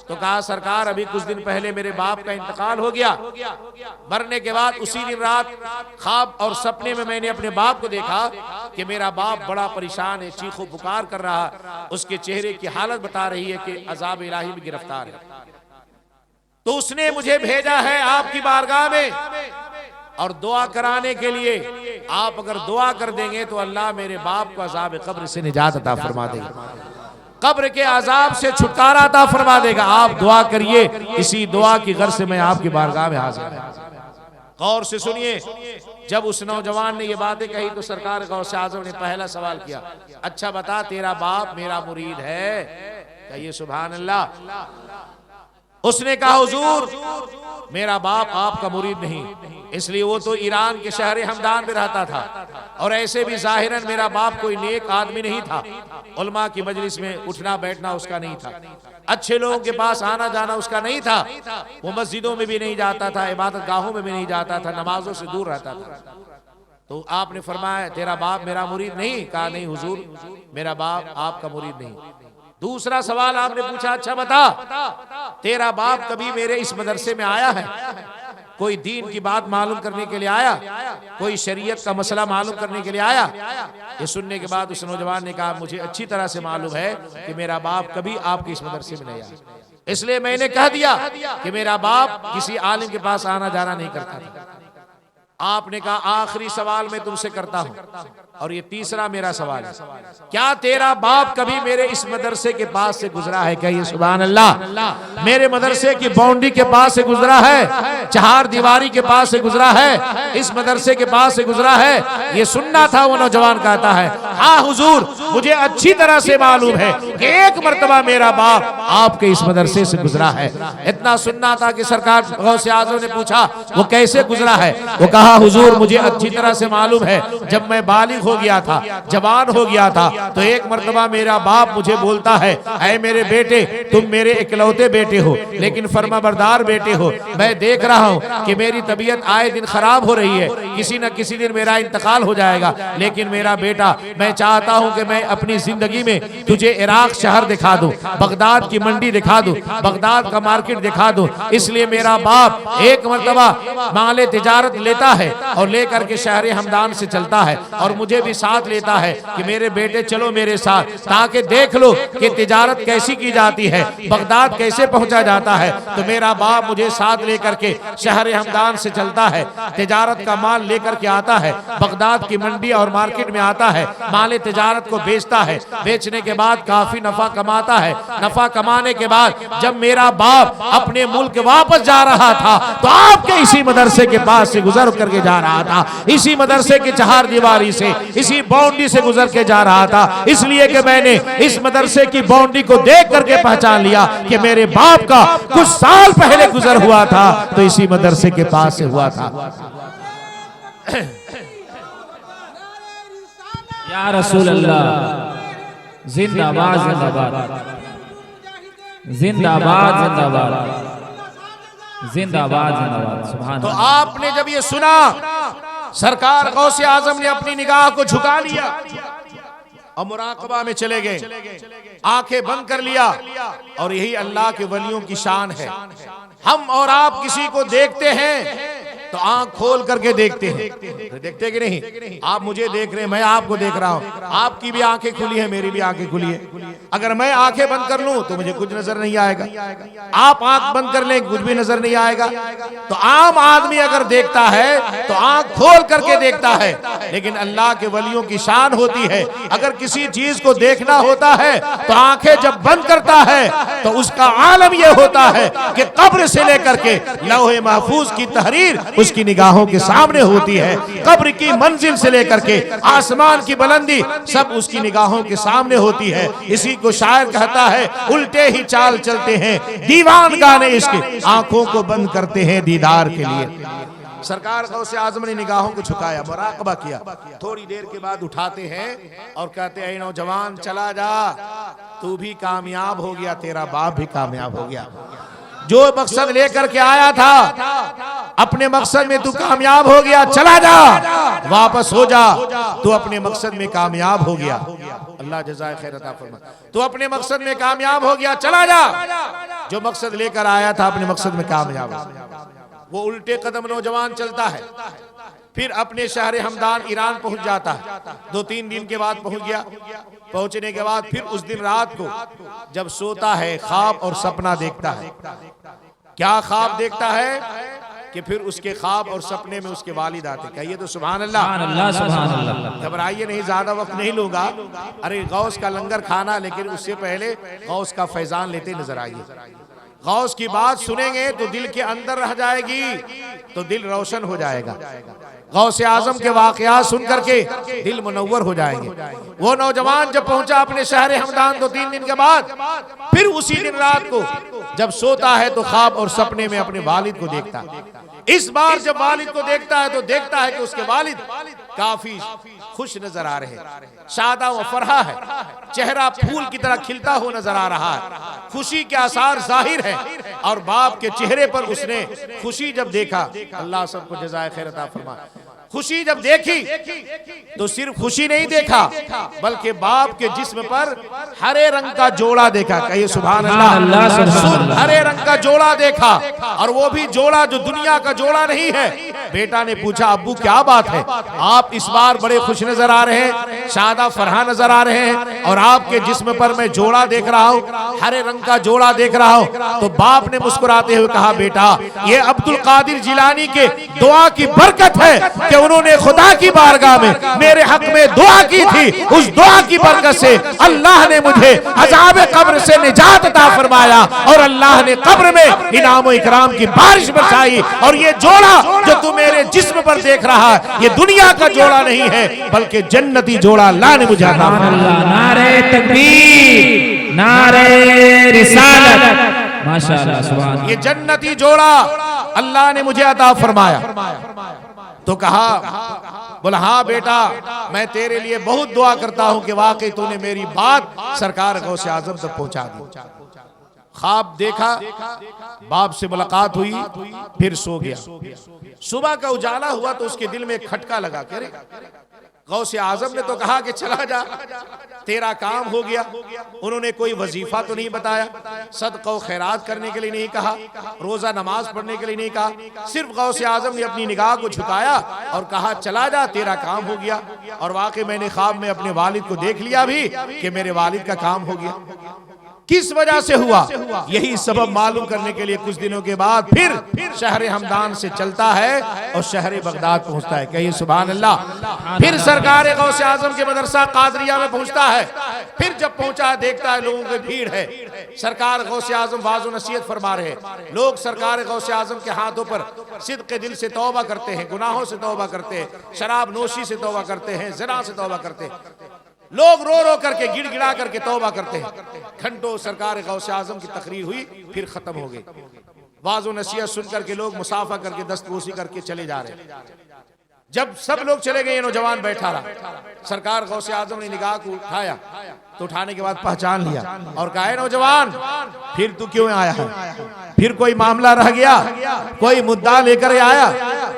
तो कहा, सरकार अभी कुछ दिन पहले मेरे बाप का इंतकाल हो गया, मरने के बाद उसी दिन रात ख्वाब और सपने में मैंने अपने बाप को देखा कि मेरा बाप बड़ा परेशान है, चीखो पुकार कर रहा, उसके चेहरे की हालत बता रही है कि अजाब इलाही में गिरफ्तार है। तो उसने मुझे भेजा है आपकी बारगाह में और दुआ कराने के लिए। आप अगर दुआ कर देंगे तो अल्लाह मेरे बाप को अजाब कब्र से निजात अता फरमा देगा, कब्र के अजाब से छुटकारा अता फरमा देगा। आप दुआ करिए, इसी दुआ की गर्ज से मैं आपकी बारगाह में हाजिर हूं। गौर से सुनिए, जब उस नौजवान ने ये बातें कही तो सरकार गौसे आजम ने पहला सवाल किया, अच्छा बता तेरा बाप मेरा मुरीद है? कहिए सुभान अल्लाह। उसने कहा, हुजूर मेरा बाप आपका मुरीद नहीं, इसलिए वो तो ईरान के शहर हमदान में रहता था, और ऐसे भी जाहिरन मेरा बाप कोई नेक आदमी नहीं था, उलमा की मजलिस में उठना बैठना उसका नहीं था, अच्छे लोगों के पास आना जाना उसका नहीं था, वो मस्जिदों में भी नहीं जाता था, इबादत गाहों में भी नहीं जाता था, नमाजों से दूर रहता था। तो आपने फरमाया तेरा बाप मेरा मुरीद नहीं? कहा नहीं हुजूर मेरा बाप आपका मुरीद नहीं। दूसरा सवाल आपने पूछा, अच्छा बता तेरा बाप कभी मेरे इस मदरसे में आया है? कोई दीन की बात मालूम करने के लिए आया? कोई शरीयत का मसला मालूम करने के लिए आया? ये सुनने के बाद उस नौजवान ने कहा, मुझे अच्छी तरह से मालूम है कि मेरा बाप कभी आपके इस मदरसे में नहीं आया, इसलिए मैंने कह दिया कि मेरा बाप किसी आलिम के पास आना जाना नहीं करता था। आपने कहा आखिरी सवाल मैं तुमसे करता हूं और ये तीसरा मेरा सवाल है, क्या तेरा बाप कभी मेरे इस मदरसे के पास से गुजरा है? कहिए सुभान अल्लाह। मेरे मदरसे की बाउंड्री के पास से गुजरा है, चार दीवारी के पास से गुजरा है, इस मदरसे के पास से गुजरा है? ये सुनना था। वो नौजवान कहता है हाँ हुजूर, मुझे अच्छी तरह से मालूम है कि एक मर्तबा मेरा बाप आपके इस मदरसे से गुजरा है। इतना सुनना था कि सरकार गौसे आज़म ने पूछा वो कैसे गुजरा है? वो कहा हुजूर, मुझे अच्छी तरह से मालूम है, जब मैं बालिग हो गया था, जवान हो गया था, तो एक मर्तबा मेरा बाप मुझे बोलता है, ऐ मेरे बेटे, तुम मेरे इकलौते बेटे हो लेकिन फर्माबरदार बेटे हो। मैं देख रहा हूं कि मेरी तबीयत आए दिन खराब हो रही है, किसी न किसी दिन मेरा इंतकाल हो जाएगा, लेकिन मेरा बेटा, मैं चाहता हूं कि मैं अपनी जिंदगी में तुझे इराक शहर दिखा दूं, बगदाद की मंडी दिखा दूं, बगदाद का मार्केट दिखा दूं। इसलिए मेरा बाप एक मर्तबा माले तिजारत लेता है और लेकर के शहर हमदान से चलता है और मुझे भी साथ लेता है कि मेरे बेटे चलो मेरे साथ, ताकि देख लो कि तिजारत कैसी की जाती है, बगदाद कैसे पहुंचा जाता है। तो मेरा बाप मुझे साथ लेकर के शहर हमदान से चलता है, तिजारत का माल लेकर के आता है, बगदाद की मंडी और मार्केट में आता है, माल तिजारत को बेचता है, बेचने के बाद काफी नफा कमाता है। नफा कमाने के बाद जब मेरा बाप अपने मुल्क वापस जा रहा था तो आपके इसी मदरसे के पास से गुजर करके जा रहा था, इसी मदरसे की चार दीवारी से, इसी बाउंड्री से गुजर के जा रहा था। इसलिए कि मैंने इस मदरसे की बाउंड्री को देख करके पहचान लिया कि मेरे बाप का कुछ साल पहले गुजर हुआ था तो इसी मदरसे के पास से हुआ था। या रसूल अल्लाह, जिंदाबाद जिंदाबाद जिंदाबाद जिंदाबाद जिंदाबाद जिंदाबाद। सुभान तो आपने जब ये सुना, सरकार गौसे आजम ने अपनी निगाह को झुका लिया और मुराकबा में चले गए, आंखें बंद कर लिया। और यही अल्लाह के वलियों की शान है। हम और आप किसी को देखते हैं तो आंख खोल करके देखते हैं, देखते कि नहीं? आप मुझे देख रहे हैं, मैं आपको देख रहा हूं, आपकी भी आंखें खुली है, मेरी भी आंखें खुली है। अगर मैं आंखें बंद कर लूं तो मुझे कुछ नजर नहीं आएगा, आप आंख बंद कर लें कुछ भी नजर नहीं आएगा। तो आम आदमी अगर देखता है तो आंख खोल करके देखता है, लेकिन अल्लाह के वलियों की शान होती है, अगर किसी चीज को देखना होता है तो आंखें जब बंद करता है तो उसका आलम यह होता है कि कब्र से लेकर के लौहे महफूज की तहरीर उसकी निगाहों के सामने होती है, कब्र की मंजिल से लेकर के आसमान की बुलंदी सब उसकी निगाहों के सामने होती है। इसी को शायर कहता है, उल्टे ही चाल चलते हैं दीवान गाने इश्क, आंखों को बंद करते हैं दीदार के लिए। सरकार गौसे आजम ने निगाहों को झुकाया, मुराकबा किया, थोड़ी देर के बाद उठाते हैं और कहते हैं नौजवान चला जा, तू भी कामयाब हो गया, तेरा बाप भी कामयाब हो गया। जो मकसद लेकर के आया था अपने मकसद में तू कामयाब हो गया, चला जा, वापस हो जा, तू अपने मकसद में कामयाब हो गया। अल्लाह जज़ाए खैर अता फरमाए। तू अपने मकसद में कामयाब हो गया, चला जा। जो मकसद लेकर आया था अपने मकसद में कामयाब हो गया। वो उल्टे कदम नौजवान चलता है, फिर अपने शहर हमदान ईरान पहुंच जाता है। 2-3 दिन के बाद पहुंच गया। पहुंचने के बाद फिर उस दिन रात को जब सोता है ख्वाब और सपना देखता है। क्या ख्वाब देखता है कि फिर उसके ख्वाब और सपने में उसके वालिद आते। कहिए तो सुभान अल्लाह, सुभान अल्लाह। घबराइए नहीं, ज्यादा वक्त नहीं लूंगा। अरे गौस का लंगर खाना, लेकिन उससे पहले गौस का फैजान लेते नजर आइए। गौस की बात सुनेंगे तो दिल के अंदर रह जाएगी, तो दिल रोशन हो जाएगा। गौसे आजम के वाकयात सुन करके दिल मुनव्वर हो जाएंगे। वो नौजवान जब पहुंचा अपने शहर हमदान 2-3 दिन के बाद, फिर उसी दिन रात को जब सोता है तो ख्वाब और सपने में अपने वालिद को देखता है। इस बार जब वालिद को देखता है तो देखता है कि उसके वालिद काफी खुश नजर आ रहे हैं, शादा व फरहा है, चेहरा फूल की तरह खिलता हुआ नजर आ रहा है, खुशी के आसार जाहिर है। और बाप के चेहरे पर उसने खुशी जब देखा, अल्लाह सबको जज़ाए खैर अता फरमाए, खुशी जब देखी तो सिर्फ खुशी नहीं देखा बल्कि बाप के जिस्म पर हरे रंग का जोड़ा देखा। कहिए सुभान अल्लाह। हरे रंग का जोड़ा देखा, और वो भी जोड़ा जो दुनिया का जोड़ा नहीं है। बेटा ने पूछा अब्बू क्या बात है, आप इस बार बड़े खुश नजर आ रहे हैं? शादा फरहा नजर आ रहे हैं और आपके जिस्म पर मैं जोड़ा देख रहा हूँ, हरे रंग का जोड़ा देख रहा हूँ। तो बाप ने मुस्कुराते हुए कहा, बेटा ये अब्दुल कादिर जिलानी के दुआ की बरकत है कि उन्होंने खुदा की बारगाह में मेरे हक में दुआ की थी। उस दुआ की बरकत से अल्लाह ने मुझे अज़ाब कब्र से निजात अता फरमाया और अल्लाह ने कब्र में इनाम इकराम की बारिश बरसाई। और ये जोड़ा जो तू मेरे जिस्म पर देख रहा है, ये दुनिया का जोड़ा नहीं है बल्कि जन्नती जोड़ा अल्लाह ने मुझे अता फरमाया। नारे तकबीर, नारे रिसालत, माशाअल्लाह, सुभान अल्लाह। ये जन्नती जोड़ा अल्लाह ने मुझे अता फरमाया। तो कहा, बोला हाँ बेटा, मैं तेरे लिए बहुत दुआ करता हूं कि वाकई तूने मेरी बात सरकार गौसे आजम तक पहुंचा दी। ख्वाब देखा, बाप से मुलाकात हुई, फिर सो गया। सुबह का उजाला हुआ तो उसके दिल में एक खटका लगा, कह रहे गौसे आजम ने तो कहा कि चला जा, तेरा काम हो गया। उन्होंने कोई वजीफा तो नहीं बताया, सदका व खैरात करने के लिए नहीं कहा, रोजा नमाज पढ़ने के लिए नहीं कहा, सिर्फ गौसे आजम ने अपनी निगाह को झुकाया और कहा चला जा, तेरा काम हो गया। और वाकई मैंने ख्वाब में अपने वालिद को देख लिया भी कि मेरे वालिद का काम हो गया। किस वजह से हुआ, यही सबब मालूम करने के लिए कुछ दिनों के बाद फिर शहर हमदान से चलता है और शहर बगदाद पहुंचता है। कहिए सुभान अल्लाह। फिर सरकार गौसे आजम के मदरसा कादरिया में पहुंचता है। फिर जब पहुंचा देखता है लोगों की भीड़ है, सरकार गौसे आजम वाज़ो नसीहत फरमा रहे हैं। लोग सरकार गौसे आजम के हाथों पर सिद्क़े दिल से तौबा करते हैं, गुनाहों से तौबा करते हैं, शराब नोशी से तौबा करते हैं, ज़िना से तौबा करते हैं। लोग रो रो करके गिड़गिड़ा करके तौबा करते हैं। घंटों सरकार गौसे आजम की तकरीर हुई, फिर खत्म हो गई। वाज़ो नसीहत सुन करके लोग मुसाफा करके दस्तबोसी करके चले जा रहे हैं। जब सब लोग चले गए, नौजवान बैठा रहा। सरकार गौसे आजम ने निगाह को उठाया तो उठाने के बाद पहचान लिया और कहा, नौजवान फिर तू क्यों आया है? फिर कोई मामला रह गया, कोई मुद्दा लेकर आया,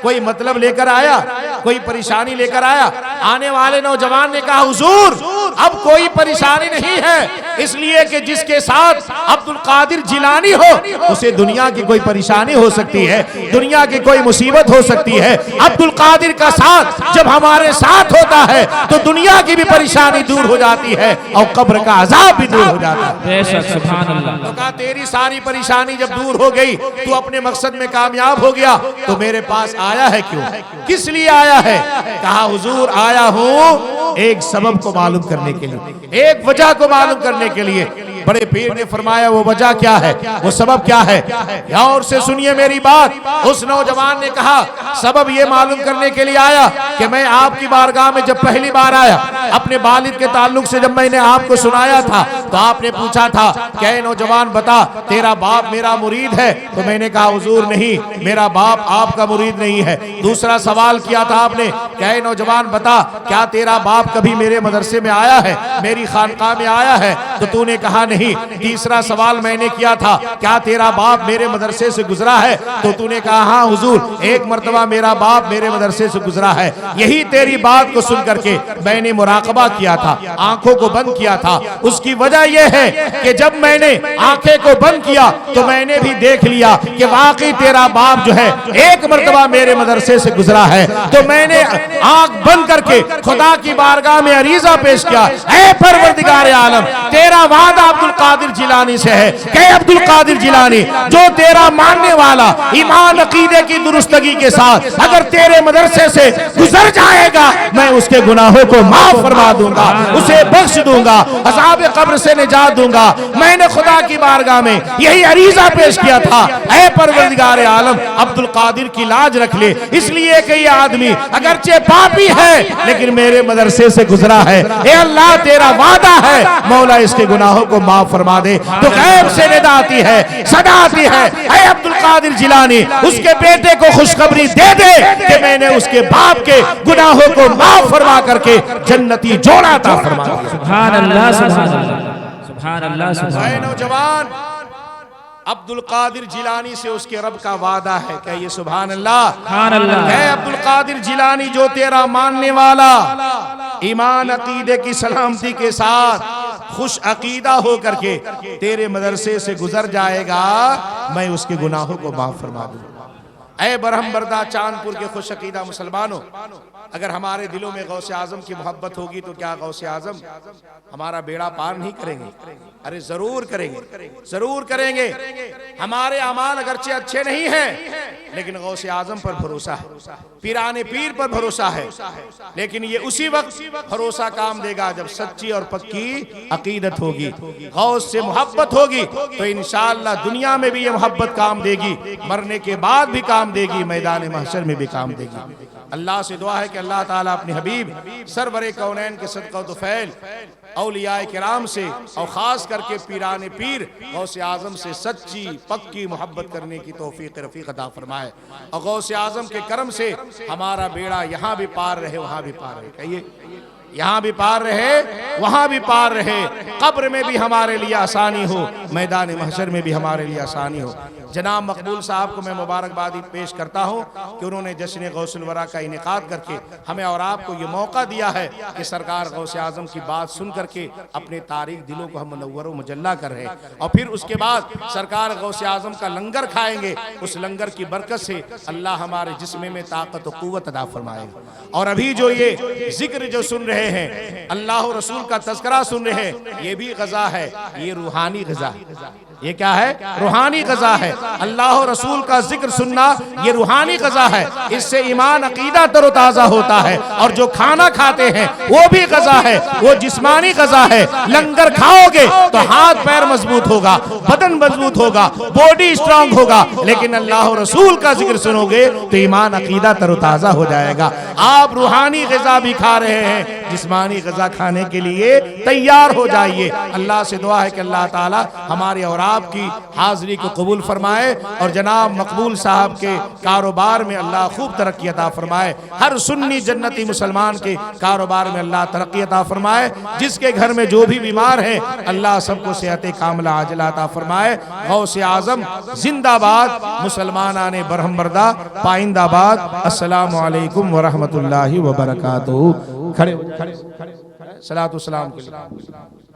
कोई मतलब लेकर आया, कोई परेशानी लेकर आया? आने वाले नौजवान ने कहा, हुजूर अब कोई परेशानी नहीं है, इसलिए कि जिसके साथ अब्दुल कादिर जिलानी हो उसे दुनिया की कोई परेशानी हो सकती है, दुनिया की कोई मुसीबत हो सकती है। अब्दुल कादिर का साथ जब हमारे साथ होता है तो दुनिया की भी परेशानी दूर हो जाती है और कब्र का अजाब भी दूर हो जाता है। बेशक, सुभान अल्लाह। तो कहा, तेरी सारी परेशानी जब दूर हो गई, तू अपने मकसद में कामयाब हो गया, तो मेरे पास आया है क्यों? किस लिए आया है? कहा, हुजूर आया हूं एक सबब को मालूम करने के लिए, एक वजह को मालूम करने के लिए। बड़े पीर ने फरमाया, वो वजह क्या है, वो सबब क्या है? और से सुनिए मेरी बात। उस नौजवान ने कहा, सबब ये मालूम करने के लिए आया कि मैं आपकी बारगाह में जब पहली बार आया, अपने वालिद के ताल्लुक से जब मैंने आपको सुनाया था तो आपने पूछा था, क्या नौजवान बता तेरा बाप मेरा मुरीद है? तो मैंने कहा, हुजूर नहीं, मेरा बाप आपका मुरीद नहीं है। दूसरा सवाल किया था आपने, क्या नौजवान बता क्या तेरा बाप कभी मेरे मदरसे में आया है, मेरी खानकाह में आया है? तो तूने कहा नहीं। तीसरा सवाल मैंने किया था, क्या तेरा बाप मेरे मदरसे से गुजरा है? तो तूने कहा, हाँ हुजूर एक मर्तबा मेरा बाप मेरे मदरसे से गुजरा है। यही तेरी बात को सुन करके मैंने मुराकबा किया था, आंखों को बंद किया था। उसकी वजह यह है कि जब मैंने आंखें को बंद किया तो मैंने भी देख लिया कि वाकई तेरा बाप जो है एक मर्तबा मेरे मदरसे से गुजरा है। तो मैंने आंख बंद करके खुदा की बारगाह में अरीजा पेश किया, ऐ परवरदिगार आलम, तेरा वादा अब्दुल कादिर जिलानी से है कि अब्दुल कादिर जिलानी जो तेरा मानने वाला ईमान अकीदे की दुरुस्तगी के साथ अगर तेरे मदरसे से गुजर जाएगा, मैं उसके गुनाहों को माफ फरमा दूंगा, उसे बख्श दूंगा, अज़ाब कब्र से निजात दूंगा। मैंने खुदा की बारगाह में यही अरीजा पेश किया था, ऐ परवरदिगार आलम अब्दुल कादिर की लाज रख ले, इसलिए कि ये आदमी अगरचे पापी है लेकिन मेरे मदरसे से गुजरा है। ए अल्लाह तेरा वादा है, मौला इसके गुनाहों को माफ फरमा दे। तो गैब से निदा आती है, सदा आती है, ऐ अब्दुल कादिर जिलानी उसके बेटे को खुशखबरी दे दे कि मैंने उसके बाप के गुनाहों को माफ फरमा करके जन्नती जोड़ा अता फरमा दिया। सुभान अल्लाह, सुभान अल्लाह, सुभान अल्लाह, सुभान अल्लाह। नौजवान अब्दुल कादिर जिलानी से उसके रब का वादा है, क्या ये सुभान अल्लाह? सुभान अल्लाह। है अब्दुल कादिर जिलानी जो तेरा मानने वाला ईमान अकीदे की सलामती के साथ खुश अकीदा हो करके तेरे मदरसे से गुजर जाएगा, मैं उसके गुनाहों को माफ फरमा दूंगा। ऐ बरहम बरदा चांदपुर के खुश अकीदा मुसलमानों, अगर हमारे दिलों में गौसे आजम की मोहब्बत होगी तो क्या गौसे आजम हमारा बेड़ा पार नहीं करेंगे? अरे जरूर करेंगे, जरूर करेंगे। हमारे अमाल अगरचे अच्छे नहीं हैं, लेकिन गौसे आजम पर भरोसा है, पीराने पीर पर भरोसा है। लेकिन ये उसी वक्त भरोसा काम देगा जब सच्ची और पक्की अकीदत होगी, गौस से मोहब्बत होगी, तो इंशाअल्लाह दुनिया में भी ये मोहब्बत काम देगी, मरने के बाद भी काम देगी, मैदान महशर में भी काम देगी। अल्लाह से दुआ है कि अल्लाह ताला अपने हबीब सरवरे कौनैन के सदका तुफैल औलियाए किराम से और ख़ास करके पीराने पीर गौसे आज़म से सच्ची पक्की मोहब्बत करने की तौफीक रफ़ीक अता फरमाए, और गौसे आज़म के करम से हमारा बेड़ा यहाँ भी पार रहे वहाँ भी पार रहे। कहिए, यहाँ भी पार रहे वहाँ भी पार रहे, कब्र में भी हमारे लिए आसानी हो, मैदान महशर में भी हमारे लिए आसानी हो। जनाब मकबूल साहब को मैं मुबारकबादी पेश करता हूँ कि उन्होंने जश्न गौसुल वरा का इनेकाद करके हमें और आपको ये मौका दिया है कि सरकार गौसे आज़म की बात सुन करके अपने तारीख दिलों को हम मुनव्वर व मुजल्ला कर रहे हैं, और फिर उसके बाद सरकार गौसे आज़म का लंगर खाएंगे। उस लंगर की बरकत से अल्लाह हमारे जिस्म में ताकत व क़ुव्वत अता फरमाएगा। और अभी जो ये जिक्र जो सुन रहे हैं, अल्लाह रसूल का तज़किरा सुन रहे हैं, ये भी ग़ज़ा है, ये रूहानी ग़ज़ा। ये क्या है? रूहानी ग़ज़ा है। अल्लाह रसूल का जिक्र सुनना ये रूहानी ग़ज़ा है, इससे ईमान अकीदा तरोताज़ा होता है। और जो खाना खाते हैं वो भी ग़ज़ा है, वो जिस्मानी ग़ज़ा है। लंगर खाओगे तो हाथ पैर मजबूत होगा, बदन मजबूत होगा, बॉडी स्ट्रांग होगा, लेकिन अल्लाह रसूल का जिक्र सुनोगे तो ईमान अकीदा तरोताज़ा हो जाएगा। आप रूहानी ग़ज़ा भी खा रहे हैं, जिस्मानी ग़ज़ा खाने के लिए तैयार हो जाइए। अल्लाह से दुआ है कि अल्लाह ताला हमारी और आपकी हाज़िरी को कबूल फरमाए, और जनाब मकबूल साहब के कारोबार में अल्लाह खूब तरक्की अता फरमाए। हर सुन्नी जन्नती मुसलमान के कारोबार में अल्लाह तरक्की अता फरमाए। जिसके घर में जो भी बीमार है अल्लाह सबको सेहत कामिला आजिला अता फरमाए। गौसे आज़म जिंदाबाद, मुसलमानाने बरहमबरदा पाइंदाबाद। अस्सलामु अलैकुम व रहमतुल्लाहि व बरकातुहू। खड़े सलातो सलाम के लिए।